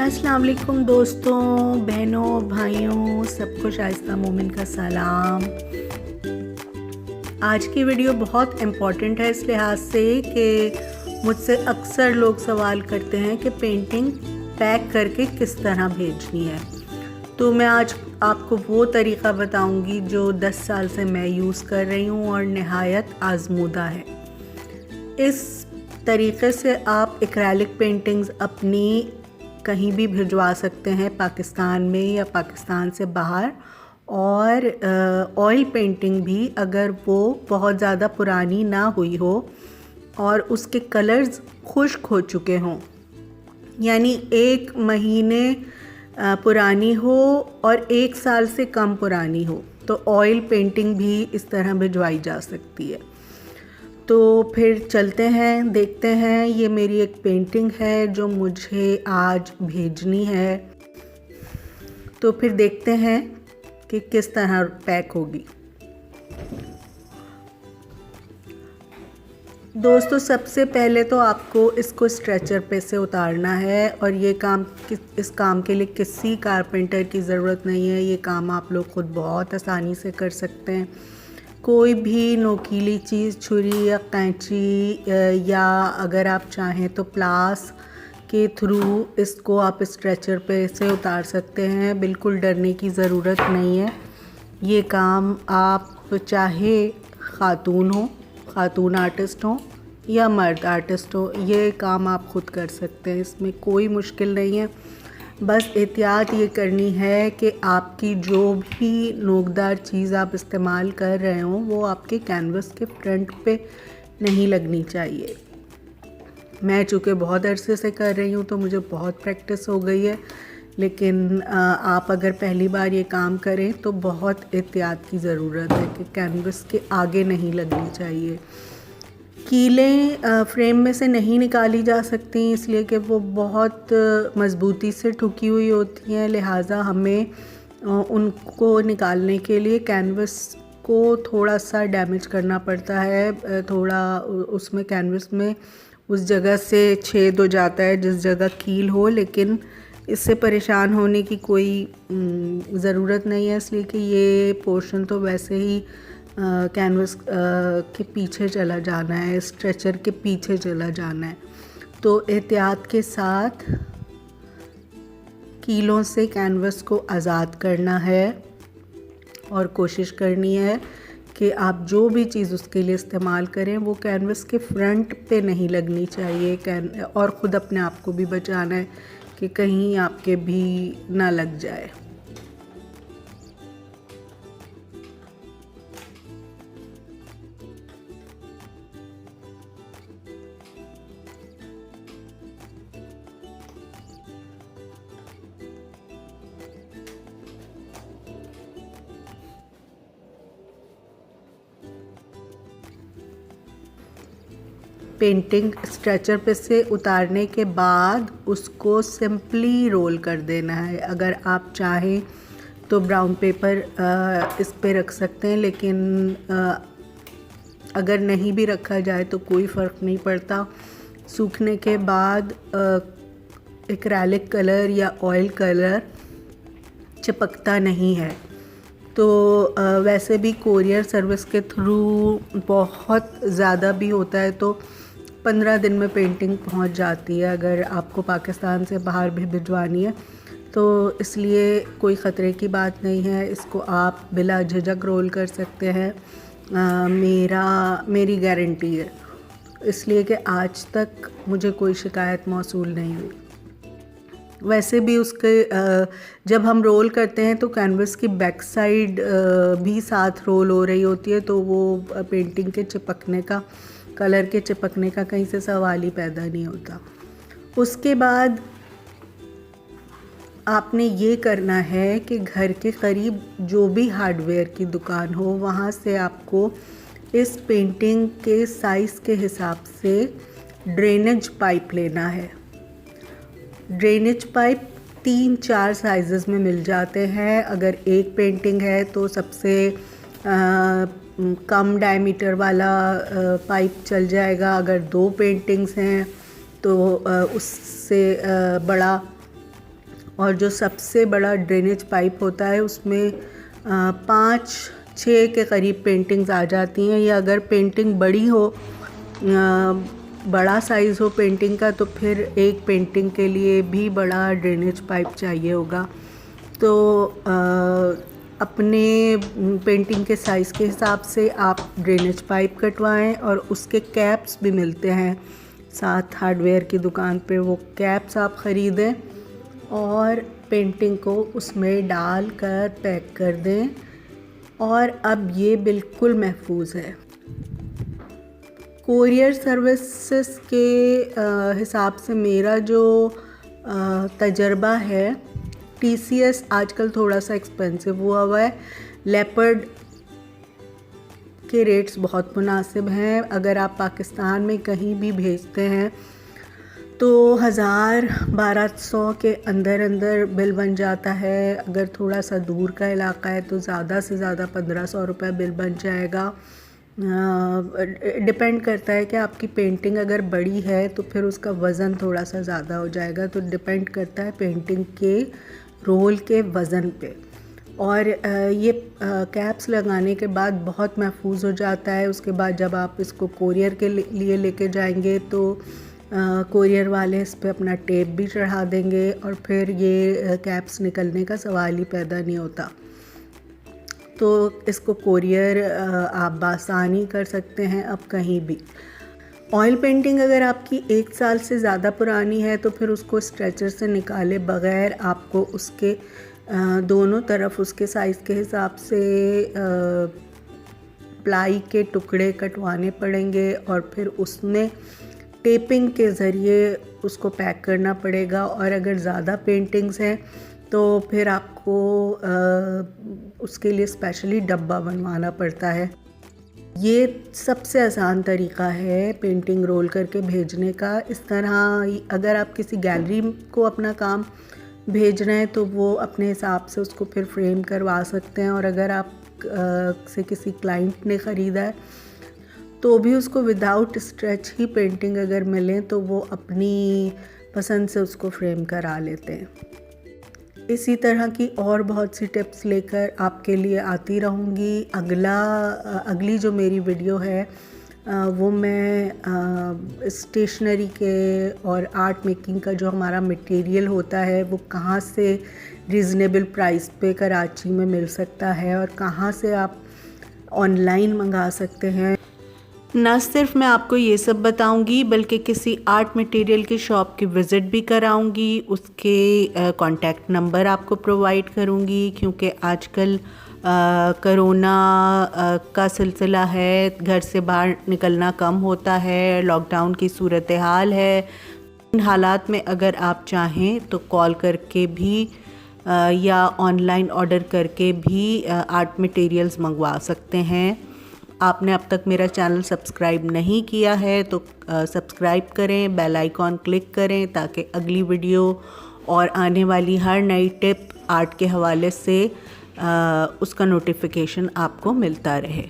अस्सलाम वालेकुम दोस्तों, बहनों, भाइयों, सबको शाइस्ता मोमिन का सलाम। आज की वीडियो बहुत इम्पॉर्टेंट है इस लिहाज से कि मुझसे अक्सर लोग सवाल करते हैं कि पेंटिंग पैक करके किस तरह भेजनी है। तो मैं आज आपको वो तरीक़ा बताऊंगी जो 10 साल से मैं यूज़ कर रही हूँ और नहायत आजमूदा है। इस तरीक़े से आप एक्रेलिक पेंटिंग्स अपनी कहीं भी भिजवा सकते हैं, पाकिस्तान में या पाकिस्तान से बाहर। और ऑयल पेंटिंग भी, अगर वो बहुत ज़्यादा पुरानी ना हुई हो और उसके कलर्स खुश्क हो चुके हों, यानी 1 महीने पुरानी हो और 1 साल से कम पुरानी हो, तो ऑयल पेंटिंग भी इस तरह भिजवाई जा सकती है। तो फिर चलते हैं, देखते हैं। ये मेरी एक पेंटिंग है जो मुझे आज भेजनी है, तो फिर देखते हैं कि किस तरह पैक होगी। दोस्तों, सबसे पहले तो आपको इसको स्ट्रेचर पे से उतारना है, और ये इस काम के लिए किसी कारपेंटर की ज़रूरत नहीं है। ये काम आप लोग खुद बहुत आसानी से कर सकते हैं। कोई भी नोकीली चीज़, छुरी या कैंची, या अगर आप चाहें तो प्लास के थ्रू इसको आप स्ट्रेचर पे से उतार सकते हैं। बिल्कुल डरने की ज़रूरत नहीं है। ये काम आप चाहे खातून आर्टिस्ट हो या मर्द आर्टिस्ट हो, ये काम आप खुद कर सकते हैं। इसमें कोई मुश्किल नहीं है। बस एहतियात ये करनी है कि आपकी जो भी नोकदार चीज़ आप इस्तेमाल कर रहे हो वो आपके कैनवस के फ्रंट पे नहीं लगनी चाहिए। मैं चूँकि बहुत अरसे से कर रही हूँ तो मुझे बहुत प्रैक्टिस हो गई है, लेकिन आप अगर पहली बार ये काम करें तो बहुत एहतियात की ज़रूरत है कि कैनवस के आगे नहीं लगनी चाहिए। कीलें फ्रेम में से नहीं निकाली जा सकती, इसलिए कि वो बहुत मज़बूती से ठुकी हुई होती हैं। लिहाजा हमें उनको निकालने के लिए कैनवस को थोड़ा सा डैमेज करना पड़ता है। थोड़ा उसमें कैनवस में उस जगह से छेद हो जाता है जिस जगह कील हो, लेकिन इससे परेशान होने की कोई ज़रूरत नहीं है, इसलिए कि ये पोर्शन तो वैसे ही कैनवस के पीछे चला जाना है, स्ट्रेचर के पीछे चला जाना है। तो एहतियात के साथ कीलों से कैनवस को आज़ाद करना है और कोशिश करनी है कि आप जो भी चीज़ उसके लिए इस्तेमाल करें वो कैनवस के फ्रंट पे नहीं लगनी चाहिए। और ख़ुद अपने आप को भी बचाना है कि कहीं आपके भी ना लग जाए। पेंटिंग स्ट्रेचर पे से उतारने के बाद उसको सिंपली रोल कर देना है। अगर आप चाहें तो ब्राउन पेपर इस पे रख सकते हैं, लेकिन अगर नहीं भी रखा जाए तो कोई फ़र्क नहीं पड़ता। सूखने के बाद एक्रेलिक कलर या ऑयल कलर चिपकता नहीं है। तो वैसे भी कोरियर सर्विस के थ्रू बहुत ज़्यादा भी होता है तो 15 दिन में पेंटिंग पहुंच जाती है, अगर आपको पाकिस्तान से बाहर भी भिजवानी है तो। इसलिए कोई ख़तरे की बात नहीं है, इसको आप बिला झिझक रोल कर सकते हैं। मेरी गारंटी है, इसलिए कि आज तक मुझे कोई शिकायत मौसूल नहीं हुई। वैसे भी उसके जब हम रोल करते हैं तो कैनवस की बैक साइड भी साथ रोल हो रही होती है, तो वो पेंटिंग के चिपकने का, कलर के चिपकने का कहीं से सवाल ही पैदा नहीं होता। उसके बाद आपने ये करना है कि घर के करीब जो भी हार्डवेयर की दुकान हो वहाँ से आपको इस पेंटिंग के साइज़ के हिसाब से ड्रेनेज पाइप लेना है। ड्रेनेज पाइप 3-4 साइज़ में मिल जाते हैं। अगर एक पेंटिंग है तो सबसे कम डायमीटर वाला पाइप चल जाएगा। अगर 2 पेंटिंग्स हैं तो उससे बड़ा और जो सबसे बड़ा ड्रेनेज पाइप होता है उसमें 5-6 के करीब पेंटिंग्स आ जाती हैं। या अगर पेंटिंग बड़ी हो, बड़ा साइज़ हो पेंटिंग का, तो फिर एक पेंटिंग के लिए भी बड़ा ड्रेनेज पाइप चाहिए होगा। तो अपने पेंटिंग के साइज़ के हिसाब से आप ड्रेनेज पाइप कटवाएं और उसके कैप्स भी मिलते हैं साथ हार्डवेयर की दुकान पे। वो कैप्स आप ख़रीदें और पेंटिंग को उसमें डाल कर पैक कर दें और अब ये बिल्कुल महफूज है। कोरियर सर्विसेज के हिसाब से मेरा जो तजर्बा है, TCS आजकल थोड़ा सा एक्सपेंसिव हुआ है। लेपर्ड के रेट्स बहुत मुनासिब हैं। अगर आप पाकिस्तान में कहीं भी भेजते हैं तो 1000-1200 के अंदर बिल बन जाता है। अगर थोड़ा सा दूर का इलाका है तो ज़्यादा से ज़्यादा 1500 रुपये बिल बन जाएगा। डिपेंड करता है कि आपकी पेंटिंग अगर बड़ी है तो फिर उसका वज़न थोड़ा सा ज़्यादा हो जाएगा। तो डिपेंड करता है पेंटिंग के रोल के वज़न पे। और ये कैप्स लगाने के बाद बहुत महफूज हो जाता है। उसके बाद जब आप इसको कोरियर के लिए लेके जाएंगे तो कोरियर वाले इस पे अपना टेप भी चढ़ा देंगे और फिर ये कैप्स निकलने का सवाल ही पैदा नहीं होता। तो इसको कोरियर आप बासानी कर सकते हैं अब कहीं भी। ऑयल पेंटिंग अगर आपकी 1 साल से ज़्यादा पुरानी है तो फिर उसको स्ट्रेचर से निकाले बग़ैर आपको उसके दोनों तरफ उसके साइज़ के हिसाब से प्लाई के टुकड़े कटवाने पड़ेंगे और फिर उसमें टेपिंग के ज़रिए उसको पैक करना पड़ेगा। और अगर ज़्यादा पेंटिंग्स हैं तो फिर आपको उसके लिए स्पेशली डब्बा बनवाना पड़ता है। ये सबसे आसान तरीक़ा है पेंटिंग रोल करके भेजने का। इस तरह अगर आप किसी गैलरी को अपना काम भेज रहे हैं तो वो अपने हिसाब से उसको फिर फ्रेम करवा सकते हैं। और अगर आप से किसी क्लाइंट ने ख़रीदा है तो भी उसको विदाउट स्ट्रेच ही पेंटिंग अगर मिले तो वो अपनी पसंद से उसको फ्रेम करा लेते हैं। इसी तरह की और बहुत सी टिप्स लेकर आपके लिए आती रहूँगी। अगली जो मेरी वीडियो है वो मैं स्टेशनरी के और आर्ट मेकिंग का जो हमारा मटेरियल होता है वो कहाँ से रीज़नेबल प्राइस पे कराची में मिल सकता है और कहाँ से आप ऑनलाइन मंगा सकते हैं। न सिर्फ मैं आपको ये सब बताऊंगी बल्कि किसी आर्ट मटेरियल की शॉप की विज़िट भी कराऊंगी। उसके कॉन्टैक्ट नंबर आपको प्रोवाइड करूंगी क्योंकि आजकल कोरोना का सिलसिला है, घर से बाहर निकलना कम होता है, लॉकडाउन की सूरत हाल है। इन हालात में अगर आप चाहें तो कॉल करके भी या ऑनलाइन ऑर्डर करके भी आर्ट मटेरियल्स मंगवा सकते हैं। आपने अब तक मेरा चैनल सब्सक्राइब नहीं किया है तो सब्सक्राइब करें, बेल आइकॉन क्लिक करें ताकि अगली वीडियो और आने वाली हर नई टिप आर्ट के हवाले से उसका नोटिफिकेशन आपको मिलता रहे।